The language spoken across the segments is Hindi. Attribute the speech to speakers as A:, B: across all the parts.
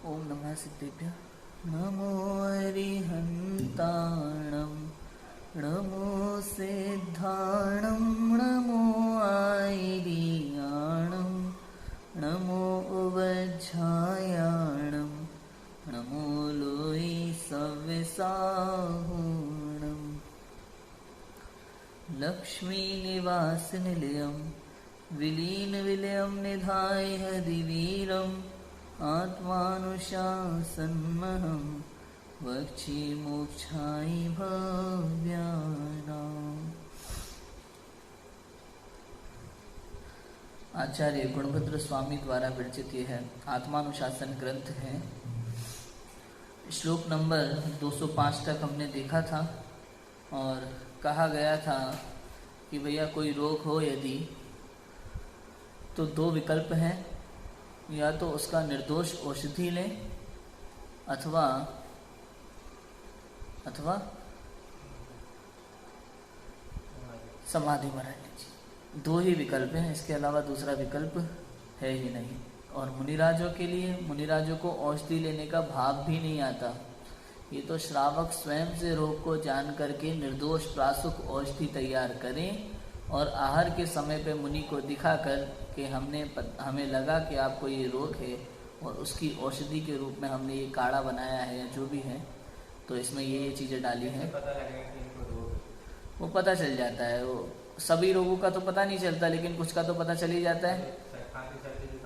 A: ओम नमः सिद्धेभ्यः। नमो अरिहन्ताणं नमो सिद्धाणं नमो आयर्याणं नमो उवज्झायाणं नमो लोई सव्यसाहूणं लक्ष्मीनिवासनिलयं विलीनविलयं निधाय हरिवीरम् आत्मानुशासनमहं वक्षे मोक्षाय भव्यानाम्। आचार्य गुणभद्र स्वामी द्वारा विरचित यह है आत्मानुशासन ग्रंथ है। श्लोक नंबर 205 तक हमने देखा था और कहा गया था कि भैया कोई रोग हो यदि तो दो विकल्प हैं, या तो उसका निर्दोष औषधि लें अथवा समाधि मरण लीजिए। दो ही विकल्प हैं, इसके अलावा दूसरा विकल्प है ही नहीं। और मुनिराजों के लिए, मुनिराजों को औषधि लेने का भाव भी नहीं आता। ये तो श्रावक स्वयं से रोग को जान करके निर्दोष प्रासुक औषधि तैयार करें और आहार के समय पे मुनि को दिखाकर कि हमें लगा कि आपको ये रोग है और उसकी औषधि के रूप में हमने ये काढ़ा बनाया है या जो भी है, तो इसमें ये चीज़ें डाली हैं। वो पता चल जाता है। वो सभी रोगों का तो पता नहीं चलता, लेकिन कुछ का तो पता चल ही जाता है।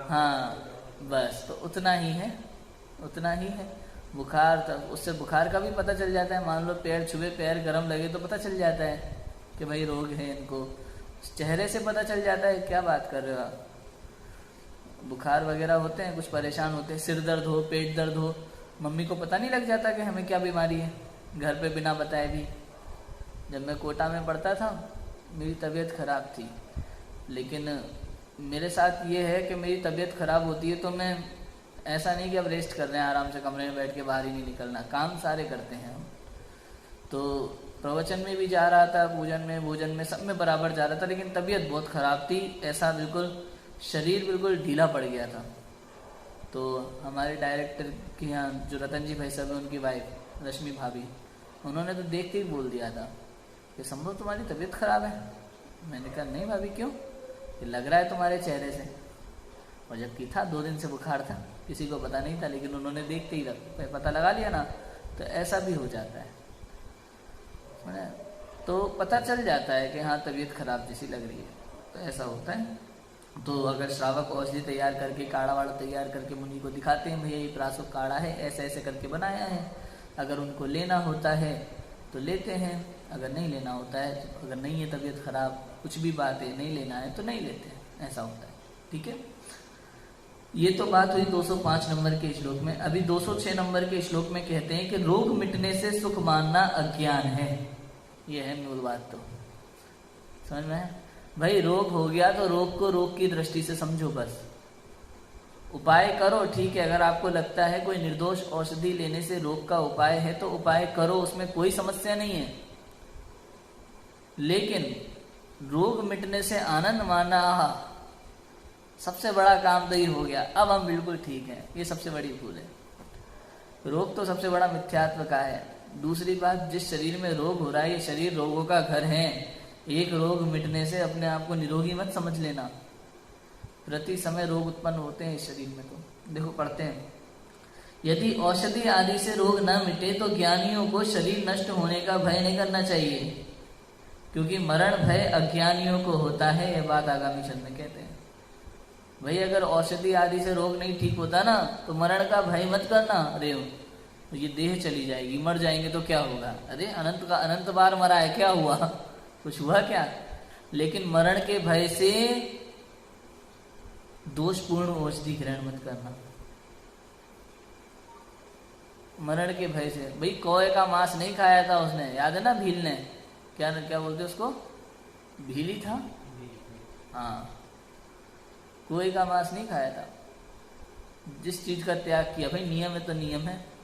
A: हाँ बस, तो उतना ही है। बुखार, तब उससे बुखार का भी पता चल जाता है। मान लो पैर छुए, पैर गर्म लगे तो पता चल जाता है कि भाई रोग है इनको। चेहरे से पता चल जाता है। क्या बात कर रहे हो आप? बुखार वगैरह होते हैं, कुछ परेशान होते हैं, सिर दर्द हो, पेट दर्द हो, मम्मी को पता नहीं लग जाता कि हमें क्या बीमारी है घर पे बिना बताए भी। जब मैं कोटा में पढ़ता था मेरी तबीयत ख़राब थी, लेकिन मेरे साथ ये है कि मेरी तबीयत ख़राब होती है तो मैं ऐसा नहीं कि अब रेस्ट कर रहे हैं आराम से कमरे में बैठ के, बाहर ही नहीं निकलना, काम सारे करते हैं हम। तो प्रवचन में भी जा रहा था, पूजन में, भोजन में, सब में बराबर जा रहा था, लेकिन तबीयत बहुत ख़राब थी। ऐसा बिल्कुल शरीर बिल्कुल ढीला पड़ गया था। तो हमारे डायरेक्टर के यहाँ जो रतन जी भाई साहब है, उनकी वाइफ रश्मि भाभी, उन्होंने तो देखते ही बोल दिया था कि संभव तुम्हारी तबीयत ख़राब है। मैंने कहा नहीं भाभी, क्यों? ये लग रहा है तुम्हारे चेहरे से। और जबकि था 2 दिन से बुखार था, किसी को पता नहीं था, लेकिन उन्होंने देखते ही पता लगा लिया ना। तो ऐसा भी हो जाता है, तो पता चल जाता है कि हाँ तबीयत खराब जैसी लग रही है, तो ऐसा होता है। तो अगर श्रावक औषधि तैयार करके, काढ़ा वाड़ा तैयार करके मुनि को दिखाते हैं, भैया ये प्रासुक काढ़ा है, ऐसे ऐसे करके बनाया है, अगर उनको लेना होता है तो लेते हैं, अगर नहीं लेना होता है, तो अगर नहीं है तबीयत खराब, कुछ भी बात है, नहीं लेना है तो नहीं लेते हैं, ऐसा होता है। ठीक है, ये तो बात हुई 205 नंबर के श्लोक में। अभी 206 नंबर के श्लोक में कहते हैं कि रोग मिटने से सुख मानना अज्ञान है। ये है मूल बात। तो समझ में है भाई, रोग हो गया तो रोग को रोग की दृष्टि से समझो बस। उपाय करो, ठीक है, अगर आपको लगता है कोई निर्दोष औषधि लेने से रोग का उपाय है तो उपाय करो, उसमें कोई समस्या नहीं है। लेकिन रोग मिटने से आनंद मानना, सबसे बड़ा काम तो ये हो गया, अब हम बिल्कुल ठीक हैं, ये सबसे बड़ी भूल है। रोग तो सबसे बड़ा मिथ्यात्व का है। दूसरी बात, जिस शरीर में रोग हो रहा है, ये शरीर रोगों का घर है। एक रोग मिटने से अपने आप को निरोगी मत समझ लेना। प्रति समय रोग उत्पन्न होते हैं इस शरीर में। तो देखो पढ़ते हैं, यदि औषधि आदि से रोग न मिटे तो ज्ञानियों को शरीर नष्ट होने का भय नहीं करना चाहिए, क्योंकि मरण भय अज्ञानियों को होता है। यह बात आगामी छंद में कहते हैं। भाई अगर औषधि आदि से रोग नहीं ठीक होता ना, तो मरण का भय मत करना। अरे तो ये देह चली जाएगी, मर जाएंगे तो क्या होगा? अरे अनंत बार मरा है, क्या हुआ? कुछ हुआ क्या? लेकिन मरण के भय से दोषपूर्ण औषधि ग्रहण मत करना। मरण के भय से, भाई कौए का मांस नहीं खाया था उसने, याद है ना? भील ने, क्या बोलते उसको? भीली था, हाँ, कोई का मांस नहीं खाया था। जिस चीज का त्याग किया, भाई नियम है तो नियम है।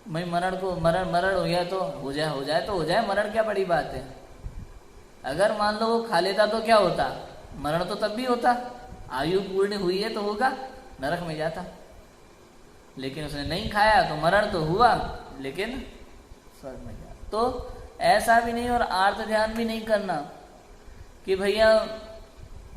A: भाई मरण हो गया तो हो जाए तो हो जाए, मरण क्या बड़ी बात है। अगर मान लो वो खा लेता तो क्या होता? मरण तो तब भी होता। आयु पूर्ण हुई है तो होगा, नरक में जाता। लेकिन उसने नहीं खाया तो मरण तो हुआ, लेकिन स्वर्ग में गया। तो ऐसा भी नहीं, और आर्त ध्यान भी नहीं करना कि भैया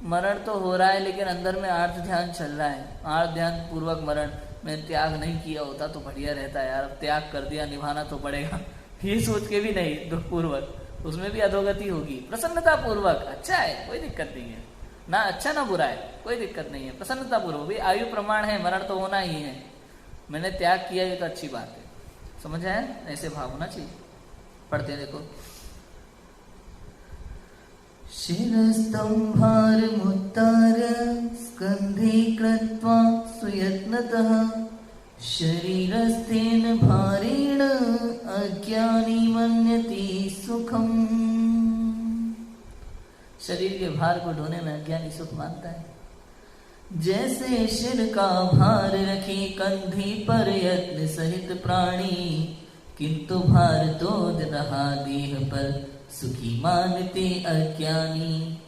A: मरण तो हो रहा है लेकिन अंदर में आर्त ध्यान चल रहा है, आर्त ध्यान पूर्वक मरण, मैंने त्याग नहीं किया होता तो बढ़िया रहता है यार, अब त्याग कर दिया निभाना तो पड़ेगा, ये सोच के भी नहीं दुख पूर्वक, उसमें भी अधोगति होगी। प्रसन्नता पूर्वक अच्छा है, कोई दिक्कत नहीं है, ना अच्छा ना बुरा है, कोई दिक्कत नहीं है, प्रसन्नता पूर्वक। भाई आयु प्रमाण है, मरण तो होना ही है, मैंने त्याग किया ये तो अच्छी बात है, समझ आया? ऐसे भाव होना चाहिए। पढ़ते हैं देखो, शिरस्तंभारमुत्तार्य स्कन्धे कृत्वा सुयत्नतः शरीरस्थेन भारेण अज्ञानी मन्यते सुखम। शरीर के भार को ढोने में अज्ञानी सुख मानता है। जैसे सिर का भार रखे कंधे पर यत्न सहित प्राणी, किंतु भार तोड़ रहा देह पर सुखी मानते अज्ञानी।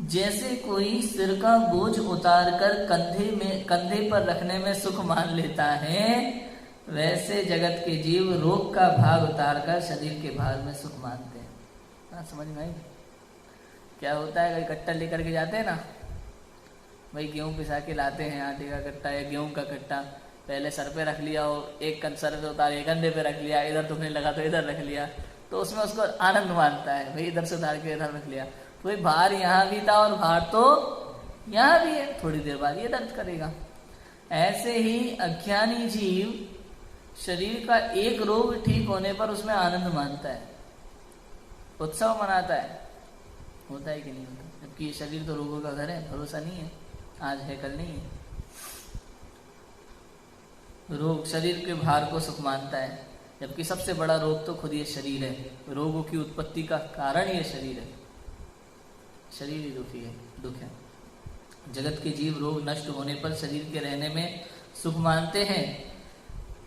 A: जैसे कोई सिर का बोझ उतार कर कंधे पर रखने में सुख मान लेता है, वैसे जगत के जीव रोग का भार उतार कर शरीर के भार में सुख मानते हैं। हाँ, समझ में आई? क्या होता है, कोई कट्टा लेकर के जाते हैं ना, भाई गेहूं पिसा के लाते हैं, आटे का कट्टा या गेहूं का कट्टा, पहले सर पे रख लिया हो, एक सर पे उतार के कंधे पे रख लिया, इधर दुखने लगा तो इधर रख लिया, तो उसमें उसको आनंद मानता है, भाई इधर से उतार के इधर रख लिया, तो भाई भार यहाँ भी था और भार तो यहाँ भी है, थोड़ी देर बाद ये दर्द करेगा। ऐसे ही अज्ञानी जीव शरीर का एक रोग ठीक होने पर उसमें आनंद मानता है, उत्सव मनाता है। होता है कि नहीं होता? जबकि ये शरीर तो रोगों का घर है, भरोसा नहीं है, आज है कल नहीं है। रोग शरीर के भार को सुख मानता है, जबकि सबसे बड़ा रोग तो खुद ये शरीर है, रोगों की उत्पत्ति का कारण ये शरीर है, शरीर ही दुखी है, दुख है। जगत के जीव रोग नष्ट होने पर शरीर के रहने में सुख मानते हैं,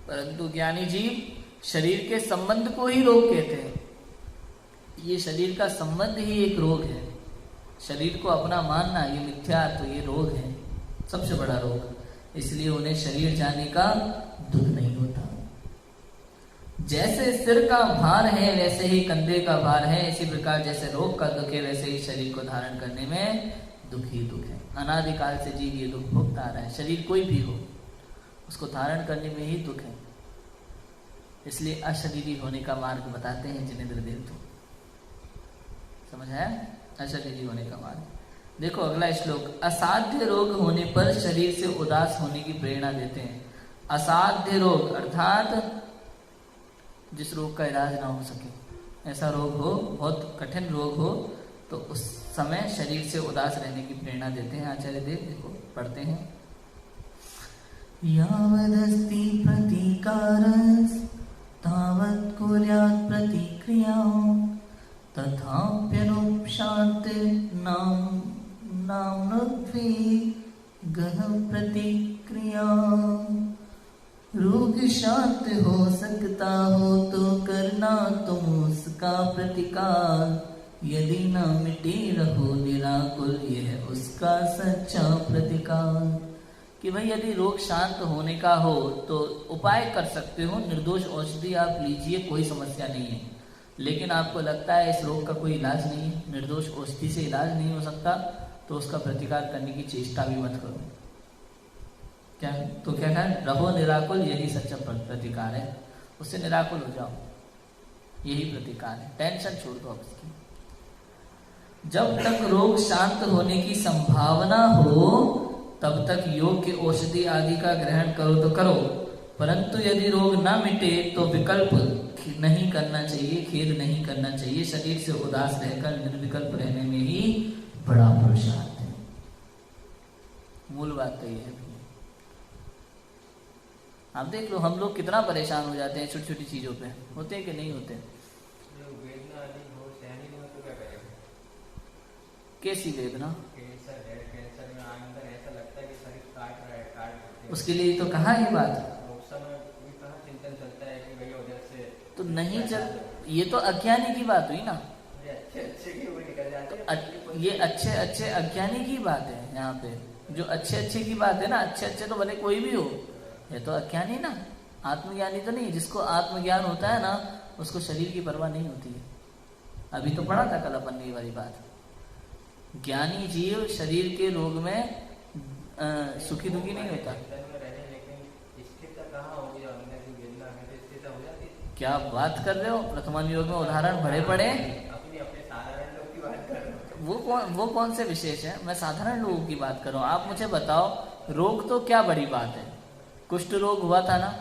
A: परंतु ज्ञानी जीव शरीर के संबंध को ही रोग कहते हैं। ये शरीर का संबंध ही एक रोग है, शरीर को अपना मानना ये मिथ्या, तो ये रोग है, सबसे बड़ा रोग। इसलिए उन्हें शरीर जाने का दुख नहीं होता। जैसे सिर का भार है वैसे ही कंधे का भार है, इसी प्रकार जैसे रोग का दुख है वैसे ही शरीर को धारण करने में दुख ही दुख है। अनादिकाल से जीव ये दुख भोगता आ रहा है, शरीर कोई भी हो उसको धारण करने में ही दुख है। इसलिए अशरीरी होने का मार्ग बताते हैं जिनेंद्र देव। तो समझ आया? अशरीरी होने का मार्ग। देखो अगला श्लोक, असाध्य रोग होने पर शरीर से उदास होने की प्रेरणा देते हैं। असाध्य रोग अर्थात जिस रोग का इलाज ना हो सके, ऐसा रोग हो, बहुत कठिन रोग हो, तो उस समय शरीर से उदास रहने की प्रेरणा देते हैं आचार्य देव। देखो पढ़ते हैं, यावदस्ति प्रतिकारस् तावत् कुर्यात् प्रतिक्रिया तथाप्यनुपशान्ति नाम्नोत्वे गह प्रतिक्रिया। रोग शांत हो सकता हो तो करना तुम उसका प्रतिकार, यदि न मिटे रहो निराकुल यह उसका सच्चा प्रतिकार। कि भाई यदि रोग शांत होने का हो तो उपाय कर सकते हो, निर्दोष औषधि आप लीजिए, कोई समस्या नहीं है। लेकिन आपको लगता है इस रोग का कोई इलाज नहीं है, निर्दोष औषधि से इलाज नहीं हो सकता, तो उसका प्रतिकार करने की चेष्टा भी मत करो। क्या तो क्या कहें, रहो निराकुल यही सच्चा प्रतिकार है, उससे निराकुल हो जाओ, यही प्रतिकार है, टेंशन छोड़ दो अब इसकी। जब तक रोग शांत होने की संभावना हो तब तक योग के औषधि आदि का ग्रहण करो तो करो, परंतु यदि रोग ना मिटे तो विकल्प नहीं करना चाहिए, खेद नहीं करना चाहिए। शरीर से उदास रहकर निर्विकल्प रहने में ही बड़ा पुरुषार्थ है। मूल बात तो ये है। आप देख लो हम लोग कितना परेशान हो जाते हैं छोटी छोटी चीजों पे, होते हैं कि नहीं होते? कैसी वेदना? उसके लिए तो कहा ये बात, तो नहीं चल, ये तो अज्ञानी की बात हुई ना, तो ये अच्छे अच्छे अज्ञानी की बात है यहाँ पे। जो अच्छे अच्छे की बात है ना, अच्छे अच्छे तो भले कोई भी हो, है तो अज्ञानी ना, आत्मज्ञानी तो नहीं। जिसको आत्मज्ञान होता है ना उसको शरीर की परवाह नहीं होती है। अभी तो पढ़ा था कल अपन ने ये वाली बात। ज्ञानी जीव शरीर के रोग में सुखी दुखी नहीं होता। क्या बात कर रहे हो? प्रथमान योग में उदाहरण बड़े पड़े। वो कौन से विशेष है? मैं साधारण लोगों की बात कर रहा हूँ। आप मुझे बताओ, रोग तो क्या बड़ी बात है? कुष्ठ रोग हुआ था ना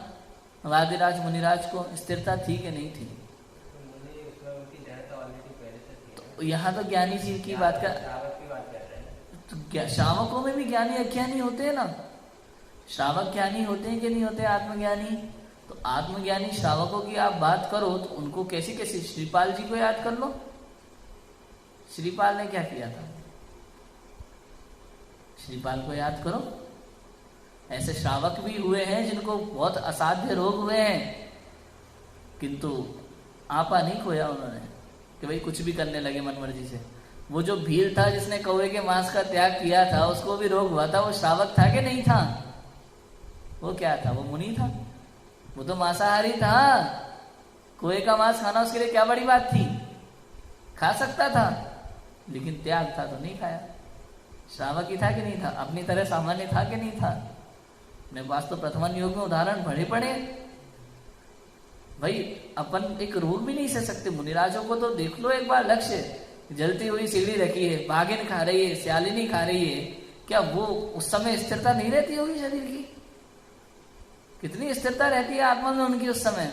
A: वादिराज मुनिराज को, स्थिरता थी कि नहीं थी? तो यहाँ तो ज्ञानी जीव की बात कर, तो श्रावकों में भी ज्ञानी अज्ञानी होते हैं ना। श्रावक ज्ञानी होते हैं कि नहीं होते आत्मज्ञानी? तो आत्मज्ञानी श्रावकों की आप बात करो तो उनको कैसी कैसी, श्रीपाल जी को याद कर लो। श्रीपाल ने क्या किया था? श्रीपाल को याद करो। ऐसे श्रावक भी हुए हैं जिनको बहुत असाध्य रोग हुए हैं, किंतु आपा नहीं खोया उन्होंने कि भाई कुछ भी करने लगे मनमर्जी से। वो जो भील था जिसने कौवे के मांस का त्याग किया था, उसको भी रोग हुआ था। वो श्रावक था कि नहीं था? वो क्या था? वो मुनि था। वो तो मांसाहारी था। कौवे का मांस खाना उसके लिए क्या बड़ी बात थी? खा सकता था, लेकिन त्याग था तो नहीं खाया। श्रावक ही था कि नहीं था? अपनी तरह सामान्य था कि नहीं था? मेरे पास तो प्रथमान योग में उदाहरण बड़े पड़े। भाई अपन एक रोग भी नहीं सह सकते। मुनिराजों को तो देख लो एक बार। लक्ष्य जलती हुई सीढ़ी रखी है, बाघिन खा रही है, स्यालिनी खा रही है। क्या वो उस समय स्थिरता नहीं रहती होगी शरीर की? कितनी स्थिरता रहती है आत्मा में उनकी उस समय।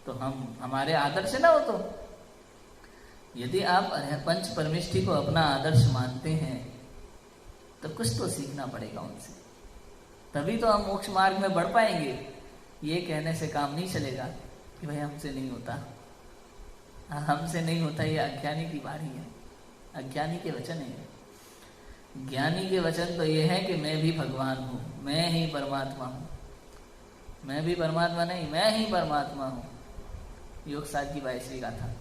A: तो हमारे आदर्श है ना वो। तो यदि आप पंच परमेष्ठी को अपना आदर्श मानते हैं तो कुछ तो सीखना पड़ेगा उनसे, तभी तो हम मोक्ष मार्ग में बढ़ पाएंगे। ये कहने से काम नहीं चलेगा कि भाई हमसे नहीं होता, हमसे नहीं होता। ये अज्ञानी की वाणी है, अज्ञानी के वचन है। ज्ञानी के वचन तो ये है कि मैं भी भगवान हूँ, मैं ही परमात्मा हूँ। मैं भी परमात्मा नहीं, मैं ही परमात्मा हूँ। योग साध की 22वीं गाथा।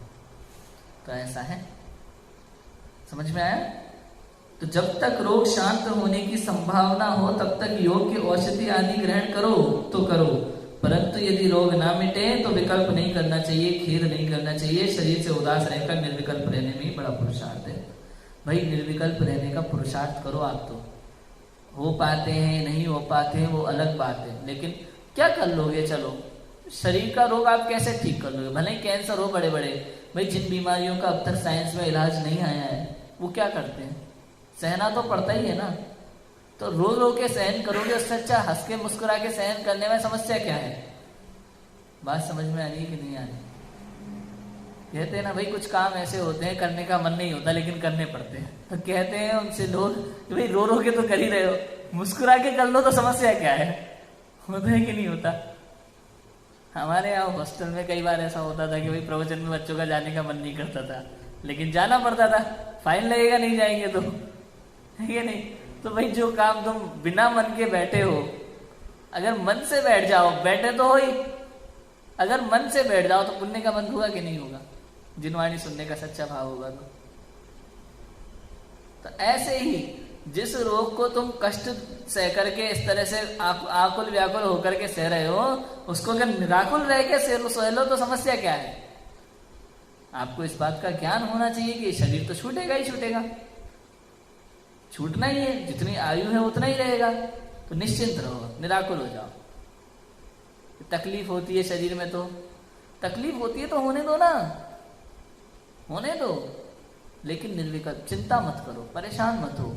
A: तो ऐसा है, समझ में आया? तो जब तक रोग शांत होने की संभावना हो तब तक योग की औषधि आदि ग्रहण करो तो करो, परंतु यदि रोग ना मिटे तो विकल्प नहीं करना चाहिए, खेद नहीं करना चाहिए। शरीर से उदास रहकर निर्विकल्प रहने में ही बड़ा पुरुषार्थ है। भाई निर्विकल्प रहने का पुरुषार्थ करो। आप तो हो पाते हैं नहीं हो पाते हैं वो अलग बात है, लेकिन क्या कर लोगे? चलो शरीर का रोग आप कैसे ठीक कर लोगे? भले ही कैंसर हो बड़े बड़े, भाई जिन बीमारियों का अब तक साइंस में इलाज नहीं आया है वो क्या करते हैं? सहना तो पड़ता ही है ना। तो रो रो के सहन करोगे, उससे अच्छा हंस के मुस्कुरा के सहन करने में समस्या क्या है? बात समझ में आ रही है कि नहीं आ रही? कहते हैं ना भाई कुछ काम ऐसे होते हैं करने का मन नहीं होता लेकिन करने पड़ते हैं। तो कहते हैं उनसे लोग भाई रो रो के तो कर ही रहे हो, मुस्कुरा के कर लो तो समस्या क्या है? होता है कि नहीं होता? हमारे यहाँ हॉस्टल में कई बार ऐसा होता था कि भाई प्रवचन में बच्चों का जाने का मन नहीं करता था, लेकिन जाना पड़ता था। फाइन लगेगा नहीं जाएंगे तो, है कि नहीं? तो भाई जो काम तुम बिना मन के बैठे हो, अगर मन से बैठ जाओ, बैठे तो हो ही, अगर मन से बैठ जाओ तो पुण्य का बंध होगा कि नहीं होगा? जिनवाणी सुनने का सच्चा भाव होगा तो ऐसे ही जिस रोग को तुम कष्ट सह करके इस तरह से आकुल व्याकुल होकर के सह रहे हो, उसको अगर निराकुल रह के सह लो तो समस्या क्या है? आपको इस बात का ज्ञान होना चाहिए कि शरीर तो छूटेगा ही छूटेगा, छूटना ही है। जितनी आयु है उतना ही रहेगा। तो निश्चिंत रहो, निराकुल हो जाओ। तकलीफ होती है शरीर में तो तकलीफ होती है तो होने दो ना, होने दो, लेकिन निर्विकल्प। चिंता मत करो, परेशान मत हो,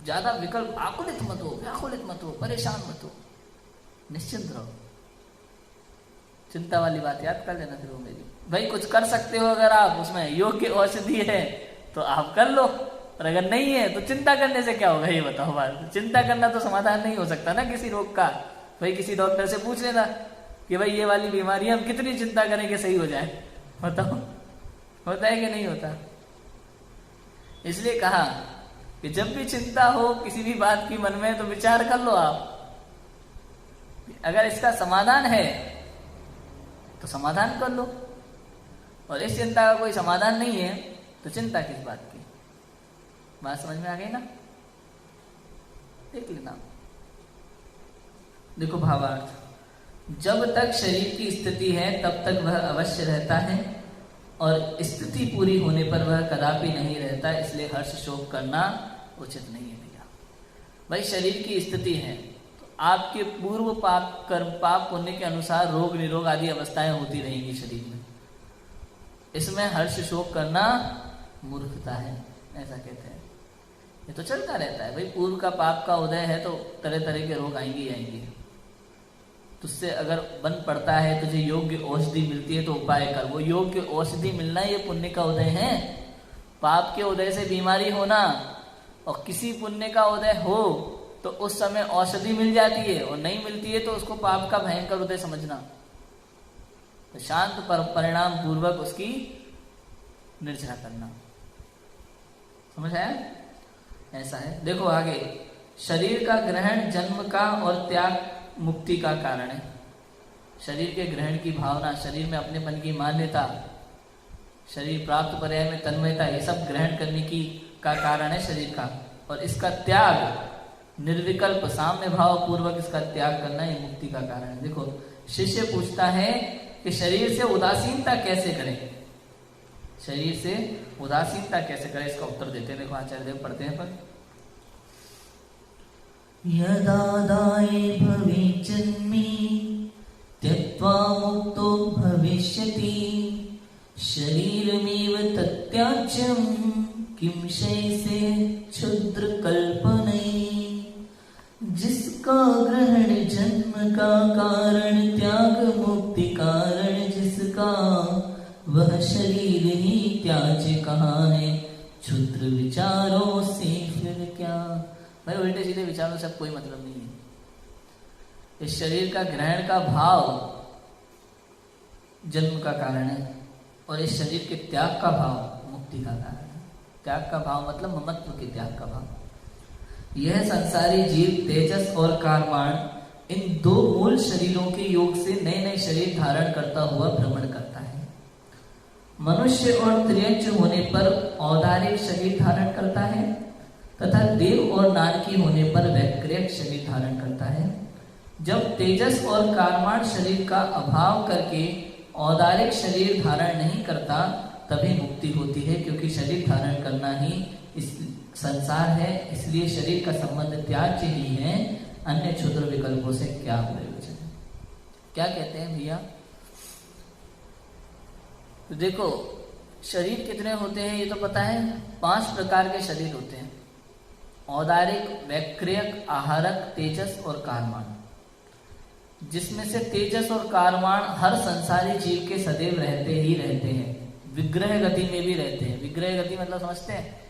A: ज्यादा विकल्प आकुलित मत हो, व्याकुलित मत हो, परेशान मत हो, निश्चिंत रहो। चिंता वाली बात याद कर लेना फिर वो मेरी। भाई कुछ कर सकते हो अगर आप उसमें योग की औषधि है तो आप कर लो, और अगर नहीं है तो चिंता करने से क्या होगा? ये बताओ बात। चिंता करना तो समाधान नहीं हो सकता ना किसी रोग का। भाई किसी डॉक्टर से पूछ लेना कि भाई ये वाली बीमारी हम कितनी चिंता करें कि सही हो जाए, बताओ होता है कि नहीं होता? इसलिए कहा कि जब भी चिंता हो किसी भी बात की मन में तो विचार कर लो आप, अगर इसका समाधान है तो समाधान कर लो, और इस चिंता का कोई समाधान नहीं है तो चिंता किस बात की? बात समझ में आ गई ना? देख लेना। देखो भावार्थ, जब तक शरीर की स्थिति है तब तक वह अवश्य रहता है, और स्थिति पूरी होने पर वह कदापि नहीं रहता, इसलिए हर्ष शोक करना उचित नहीं है भैया। भाई शरीर की स्थिति है तो आपके पूर्व पाप कर्म पाप पुण्य के अनुसार रोग निरोग आदि अवस्थाएं होती रहेंगी शरीर में, इसमें हर्ष शोक करना मूर्खता है, ऐसा कहते हैं। ये तो चलता रहता है भाई, पूर्व का पाप का उदय है तो तरह तरह के रोग आएंगे ही आएंगे। तुझसे अगर बन पड़ता है, तुझे योग्य औषधि मिलती है तो उपाय कर। वो योग्य औषधि मिलना ये पुण्य का उदय है। पाप के उदय से बीमारी होना और किसी पुण्य का उदय हो तो उस समय औषधि मिल जाती है, और नहीं मिलती है तो उसको पाप का भयंकर उदय समझना। तो शांत परिणाम पूर्वक उसकी निर्जरा करना। समझ आया? ऐसा है। देखो आगे, शरीर का ग्रहण जन्म का और त्याग मुक्ति का कारण है। शरीर के ग्रहण की भावना, शरीर में अपनेपन की मान्यता, शरीर प्राप्त पर्याय में तन्मयता, ये सब ग्रहण करने की का कारण है शरीर का। और इसका त्याग निर्विकल्प साम्य भाव पूर्वक इसका त्याग करना ये मुक्ति का कारण है। देखो शिष्य पूछता है कि शरीर से उदासीनता कैसे करें, शरीर से उदासीनता कैसे करें, इसका उत्तर देते हैं। देखो आचार्य देव पढ़ते हैं पर
B: यदादाये भवे जन्मे त्यक्त्वा मुक्तो भविष्यति शरीरमेव तत्याज्यं किं शैसे क्षुद्र कल्पने। जिसका ग्रहण जन्म का कारण त्याग मुक्ति कारण जिसका, वह शरीर ही त्याज्य कहाँ है, क्षुद्र विचारों से फिर क्या। भाई उल्टे सीधे विचारों से अब कोई मतलब नहीं है। इस शरीर का ग्रहण का भाव जन्म का कारण है, और इस शरीर के त्याग का भाव मुक्ति का कारण है। त्याग का भाव मतलब ममत्व के त्याग का भाव। यह संसारी जीव तेजस और कार्माण इन दो मूल शरीरों के योग से नए नए शरीर धारण करता हुआ भ्रमण करता है। मनुष्य और त्रियंच होने पर औदारिक शरीर धारण करता है तथा देव और नारकी होने पर वैक्रियक शरीर धारण करता है। जब तेजस और कार्माण शरीर का अभाव करके औदारिक शरीर धारण नहीं करता तभी मुक्ति होती है, क्योंकि शरीर धारण करना ही इस संसार है, इसलिए शरीर का संबंध त्याज्य ही है, अन्य क्षुद्र विकल्पों से क्या प्रयोजन है। क्या कहते हैं भैया? तो देखो शरीर कितने होते हैं ये तो पता है, 5 प्रकार के शरीर होते हैं। औदारिक, वैक्रियक, आहारक, तेजस और कारमाण। जिसमें से तेजस और कारमाण हर संसारी जीव के सदैव रहते ही रहते हैं, विग्रह गति में भी रहते हैं। विग्रह गति मतलब समझते हैं?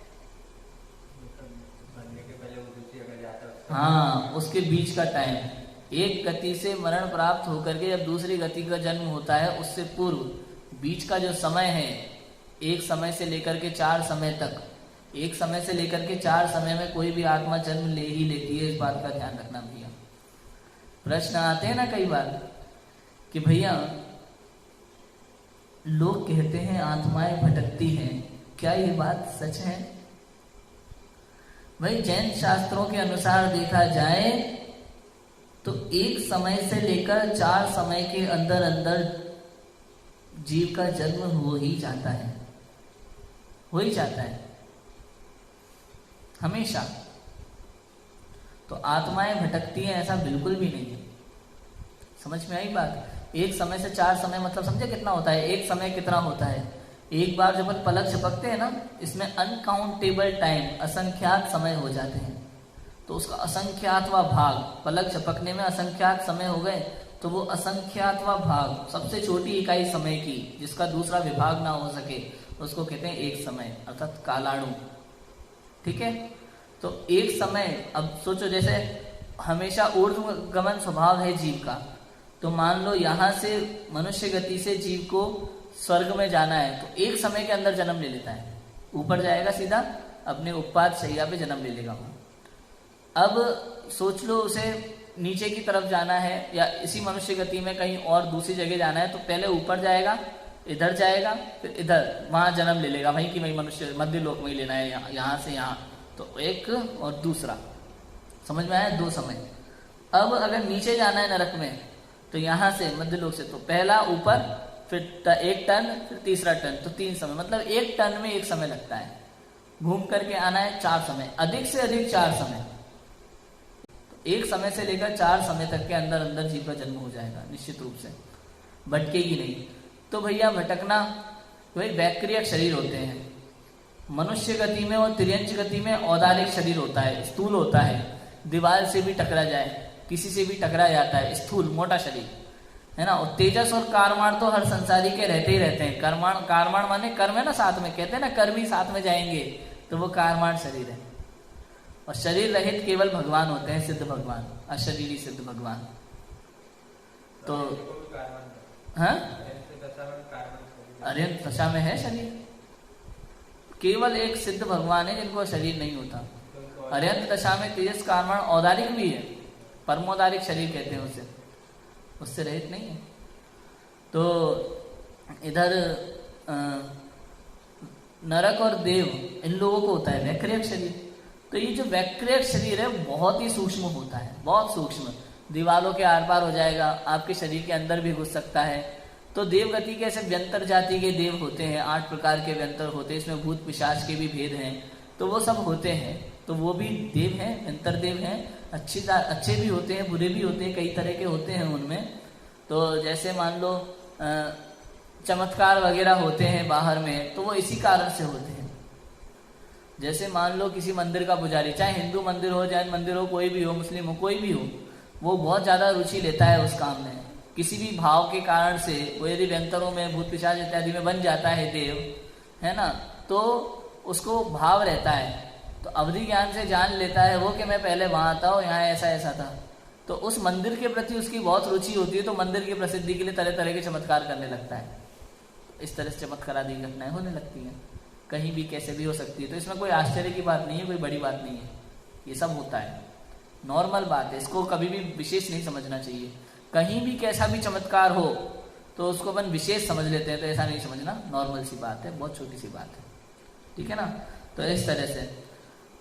B: हाँ, उसके बीच का टाइम, एक गति से मरण प्राप्त होकर के जब दूसरी गति का जन्म होता है उससे पूर्व बीच का जो समय है, एक समय से लेकर के 4 समय तक, एक समय से लेकर के 4 समय में कोई भी आत्मा जन्म ले ही लेती है। इस बात का ध्यान रखना भैया। प्रश्न आते हैं ना कई बार कि भैया लोग कहते हैं आत्माएं भटकती हैं, क्या ये बात सच है? भाई जैन शास्त्रों के अनुसार देखा जाए तो एक समय से लेकर 4 समय के अंदर अंदर जीव का जन्म हो ही जाता है, हो ही जाता है हमेशा। तो आत्माएं भटकती हैं ऐसा बिल्कुल भी नहीं है। समझ में आई बात? एक समय से 4 समय मतलब समझे कितना होता है? एक समय कितना होता है? एक बार जब अपन पलक झपकते हैं ना, इसमें अनकाउंटेबल टाइम, असंख्यात समय हो जाते हैं। तो उसका असंख्यातवा भाग, पलक झपकने में असंख्यात समय हो गए, तो वो असंख्यातवा भाग, सबसे छोटी इकाई समय की जिसका दूसरा विभाग ना हो सके, उसको कहते हैं एक समय, अर्थात कालाणु। ठीक है? तो एक समय, अब सोचो जैसे हमेशा ऊर्ध्वगमन स्वभाव है जीव का, तो मान लो यहाँ से मनुष्य गति से जीव को स्वर्ग में जाना है तो एक समय के अंदर जन्म ले लेता है, ऊपर जाएगा सीधा, अपने उपपाद शैया पे जन्म ले लेगा। अब सोच लो उसे नीचे की तरफ जाना है या इसी मनुष्य गति में कहीं और दूसरी जगह जाना है, तो पहले ऊपर जाएगा, इधर जाएगा, फिर इधर, वहां जन्म ले लेगा, वहीं की वही मनुष्य मध्य लोक में ही लेना है, यहाँ से यहाँ, तो एक और दूसरा। समझ में आया? 2 समय।
A: अब अगर नीचे जाना है नरक में, तो यहाँ से मध्यलोक से तो पहला ऊपर, फिर एक टर्न, फिर तीसरा टर्न, तो 3 समय, मतलब एक टर्न में 1 समय लगता है। घूम करके आना है 4 समय, अधिक से अधिक 4 समय। तो 1 समय से लेकर 4 समय तक के अंदर अंदर जीव का जन्म हो जाएगा निश्चित रूप से, भटकेगी नहीं। तो भैया भटकना, वही वैक्रियक शरीर होते हैं। मनुष्य गति में और तिर्यंच गति में औदारिक शरीर होता है, स्थूल होता है, दीवार से भी टकरा जाए, किसी से भी टकरा जाता है, स्थूल मोटा शरीर है ना। और तेजस और कारमाण तो हर संसारी के रहते ही रहते हैं। कारमाण माने कर्म है ना, साथ में कहते हैं ना, कर्म ही साथ में जाएंगे, तो वो कारमाण शरीर है। और शरीर रहित केवल भगवान होते हैं, सिद्ध भगवान, अशरीरी सिद्ध भगवान। तो हाँ, अरिहंत दशा में है शरीर, केवल एक सिद्ध भगवान है जिनको शरीर नहीं होता। अरिहंत दशा में तेजस कारमाण औदारिक भी है, परमोदारिक शरीर कहते हैं उसे, उससे रहित नहीं है। तो इधर नरक और देव इन लोगों को होता है वैक्रियक शरीर। तो ये जो वैक्रियक शरीर है बहुत ही सूक्ष्म होता है, बहुत सूक्ष्म, दीवारों के आर पार हो जाएगा, आपके शरीर के अंदर भी घुस सकता है। तो देव गति के ऐसे व्यंतर जाति के देव होते हैं, 8 प्रकार के व्यंतर होते हैं, इसमें भूत पिशाच के भी भेद हैं, तो वो सब होते हैं। तो वो भी देव हैं, व्यंतर देव हैं, अच्छे भी होते हैं, बुरे भी होते हैं, कई तरह के होते हैं उनमें। तो जैसे मान लो चमत्कार वगैरह होते हैं बाहर में, तो वो इसी कारण से होते हैं। जैसे मान लो किसी मंदिर का पुजारी, चाहे हिंदू मंदिर हो, जैन मंदिर हो, कोई भी हो, मुस्लिम हो, कोई भी हो, वो बहुत ज़्यादा रुचि लेता है उस काम में। किसी भी भाव के कारण से वो यदि व्यंतरों में, भूत पिशाच इत्यादि में बन जाता है देव, है ना, तो उसको भाव रहता है, तो अवधि ज्ञान से जान लेता है वो कि मैं पहले वहाँ था और यहाँ ऐसा ऐसा था। तो उस मंदिर के प्रति उसकी बहुत रुचि होती है, तो मंदिर की प्रसिद्धि के लिए तरह तरह के चमत्कार करने लगता है। इस तरह से चमत्कार आदि घटनाएं होने लगती हैं, कहीं भी कैसे भी हो सकती है। तो इसमें कोई आश्चर्य की बात नहीं है, कोई बड़ी बात नहीं है, ये सब होता है, नॉर्मल बात है, इसको कभी भी विशेष नहीं समझना चाहिए। कहीं भी कैसा भी चमत्कार हो तो उसको अपन विशेष समझ लेते हैं, तो ऐसा नहीं समझना, नॉर्मल सी बात है, बहुत छोटी सी बात है, ठीक है ना। तो इस तरह से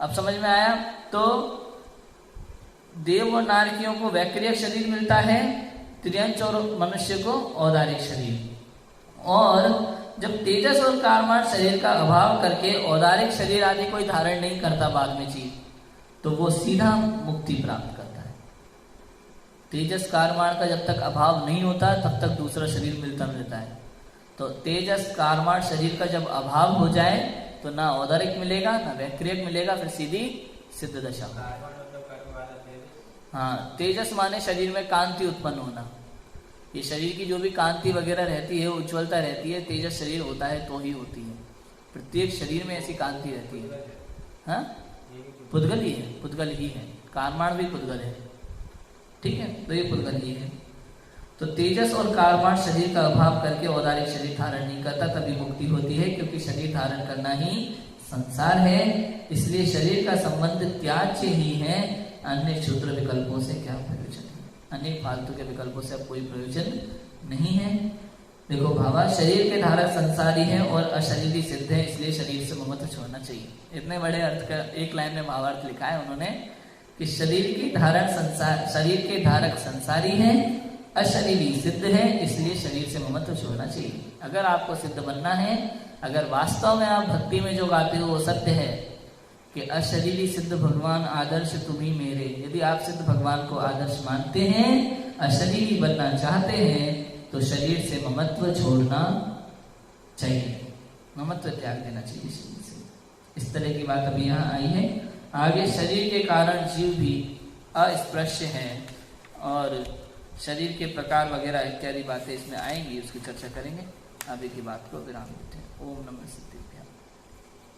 A: अब समझ में आया। तो देव और नारकियों को वैक्रियक शरीर मिलता है, त्रियंच और मनुष्य को औदारिक शरीर। और जब तेजस और कारमाण शरीर का अभाव करके औदारिक शरीर आदि कोई धारण नहीं करता बाद में जीव, तो वो सीधा मुक्ति प्राप्त करता है। तेजस कारमाण का जब तक अभाव नहीं होता तब तक दूसरा शरीर मिलता रहता है। तो तेजस कारमाण शरीर का जब अभाव हो जाए तो ना औदारिक मिलेगा ना वैक्रियक मिलेगा, फिर सीधी सिद्ध दशा। हाँ, तेजस माने शरीर में कांति उत्पन्न होना, ये शरीर की जो भी कांति वगैरह रहती है, उज्ज्वलता रहती है, तेजस शरीर होता है तो ही होती है। प्रत्येक शरीर में ऐसी कांति रहती है। हाँ, पुद्गल ही है, पुद्गल ही है, कारमाण भी पुद्गल है, ठीक है, तो ये पुद्गल ही है। तो तेजस और कारमाण शरीर का अभाव करके औदारिक शरीर धारण नहीं करता, तभी मुक्ति होती है, क्योंकि शरीर धारण करना ही संसार है। इसलिए शरीर का संबंध त्याज्य ही है, अन्य क्षुद्र विकल्पों से क्या प्रयोजन है, अनेक फालतू के विकल्पों से अब कोई प्रयोजन नहीं है। देखो भावा, शरीर के धारक संसारी है और अशरीरी सिद्ध है, इसलिए शरीर से ममत्व छोड़ना चाहिए। इतने बड़े अर्थ का एक लाइन में भावार्थ लिखा है उन्होंने कि शरीर के धारक संसारी है, अशरीरी सिद्ध है, इसलिए शरीर से ममत्व छोड़ना चाहिए। अगर आपको सिद्ध बनना है, अगर वास्तव में आप भक्ति में जो गाते हो वो सत्य है कि अशरीरी सिद्ध भगवान आदर्श तुम ही मेरे, यदि आप सिद्ध भगवान को आदर्श मानते हैं, अशरीरी बनना चाहते हैं, तो शरीर से ममत्व छोड़ना चाहिए, ममत्व त्याग देना चाहिए शरीर से। इस तरह की बात अभी यहाँ आई है। आगे शरीर के कारण जीव भी अस्पृश्य है और शरीर के प्रकार वगैरह इत्यादि बातें इसमें आएंगी, उसकी चर्चा करेंगे। अभी की बात को विराम देते हैं। ओम नमः सिद्धिभ्यां।